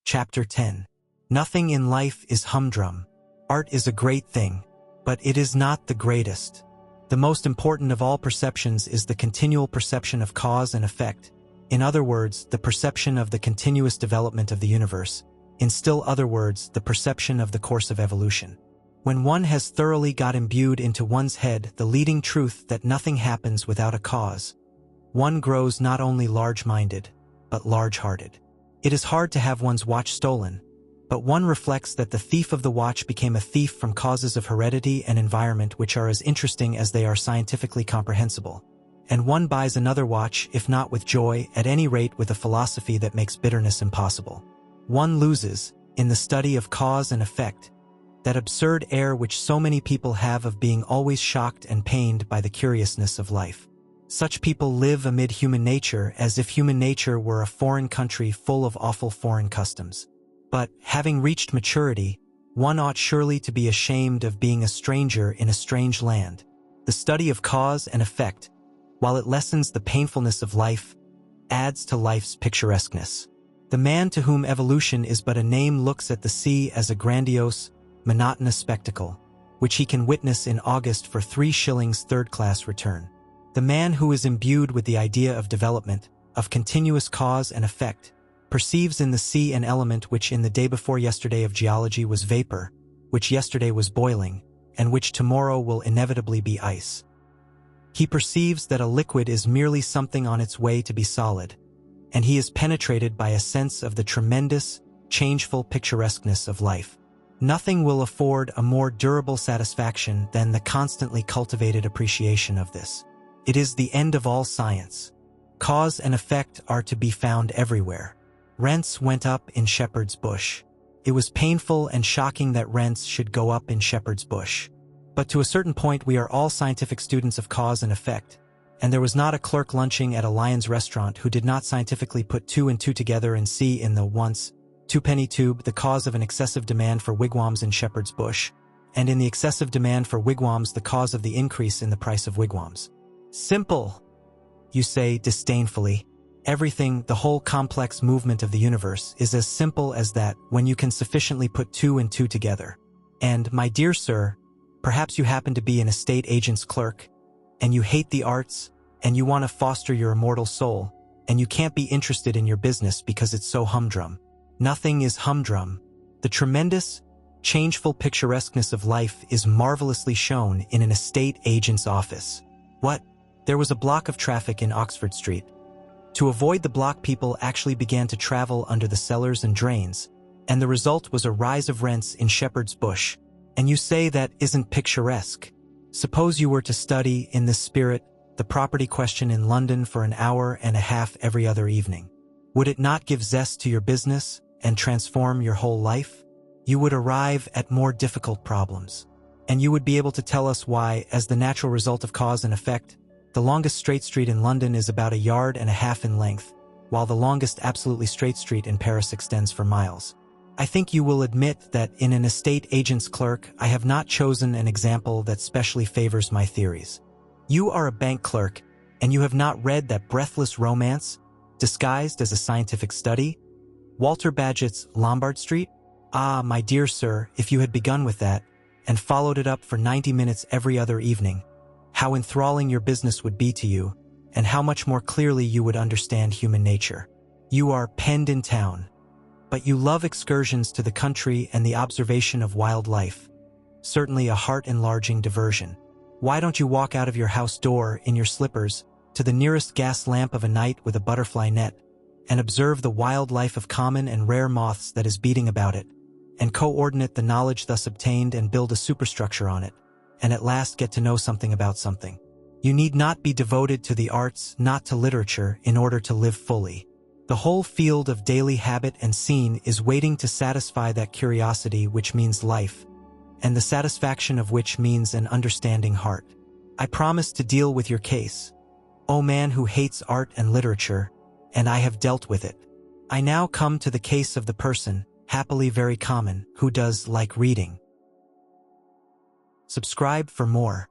Chapter 10. Nothing in life is humdrum. Art is a great thing, but it is not the greatest. The most important of all perceptions is the continual perception of cause and effect. In other words, the perception of the continuous development of the universe. In still other words, the perception of the course of evolution. When one has thoroughly got imbued into one's head the leading truth that nothing happens without a cause, one grows not only large-minded, but large-hearted. It is hard to have one's watch stolen, but one reflects that the thief of the watch became a thief from causes of heredity and environment which are as interesting as they are scientifically comprehensible. And one buys another watch, if not with joy, at any rate with a philosophy that makes bitterness impossible. One loses, in the study of cause and effect, that absurd air which so many people have of being always shocked and pained by the curiousness of life. Such people live amid human nature as if human nature were a foreign country full of awful foreign customs. But, having reached maturity, one ought surely to be ashamed of being a stranger in a strange land. The study of cause and effect, while it lessens the painfulness of life, adds to life's picturesqueness. The man to whom evolution is but a name looks at the sea as a grandiose, monotonous spectacle, which he can witness in August for 3 shillings third-class return. The man who is imbued with the idea of development, of continuous cause and effect, perceives in the sea an element which in the day before yesterday of geology was vapor, which yesterday was boiling, and which tomorrow will inevitably be ice. He perceives that a liquid is merely something on its way to be solid, and he is penetrated by a sense of the tremendous, changeful picturesqueness of life. Nothing will afford a more durable satisfaction than the constantly cultivated appreciation of this. It is the end of all science. Cause and effect are to be found everywhere. Rents went up in Shepherd's Bush. It was painful and shocking that rents should go up in Shepherd's Bush. But to a certain point we are all scientific students of cause and effect, and there was not a clerk lunching at a Lyons restaurant who did not scientifically put 2 and 2 together and see in the once 2-penny tube the cause of an excessive demand for wigwams in Shepherd's Bush, and in the excessive demand for wigwams the cause of the increase in the price of wigwams. Simple, you say disdainfully. Everything, the whole complex movement of the universe, is as simple as that when you can sufficiently put 2 and 2 together. And, my dear sir, perhaps you happen to be an estate agent's clerk, and you hate the arts, and you want to foster your immortal soul, and you can't be interested in your business because it's so humdrum. Nothing is humdrum. The tremendous, changeful picturesqueness of life is marvelously shown in an estate agent's office. What? There was a block of traffic in Oxford Street. To avoid the block, people actually began to travel under the cellars and drains, and the result was a rise of rents in Shepherd's Bush. And you say that isn't picturesque. Suppose you were to study, in this spirit, the property question in London for an hour and a half every other evening. Would it not give zest to your business and transform your whole life? You would arrive at more difficult problems. And you would be able to tell us why, as the natural result of cause and effect, the longest straight street in London is about 1.5 yards in length, while the longest absolutely straight street in Paris extends for miles. I think you will admit that in an estate agent's clerk I have not chosen an example that specially favors my theories. You are a bank clerk, and you have not read that breathless romance, disguised as a scientific study? Walter Bagehot's Lombard Street? Ah, my dear sir, if you had begun with that, and followed it up for 90 minutes every other evening, how enthralling your business would be to you, and how much more clearly you would understand human nature. You are penned in town, but you love excursions to the country and the observation of wild life. Certainly a heart-enlarging diversion. Why don't you walk out of your house door in your slippers to the nearest gas lamp of a night with a butterfly net, and observe the wild life of common and rare moths that is beating about it, and coordinate the knowledge thus obtained and build a superstructure on it, and at last get to know something about something. You need not be devoted to the arts, not to literature, in order to live fully. The whole field of daily habit and scene is waiting to satisfy that curiosity which means life, and the satisfaction of which means an understanding heart. I promise to deal with your case, O man who hates art and literature, and I have dealt with it. I now come to the case of the person, happily very common, who does like reading. Subscribe for more.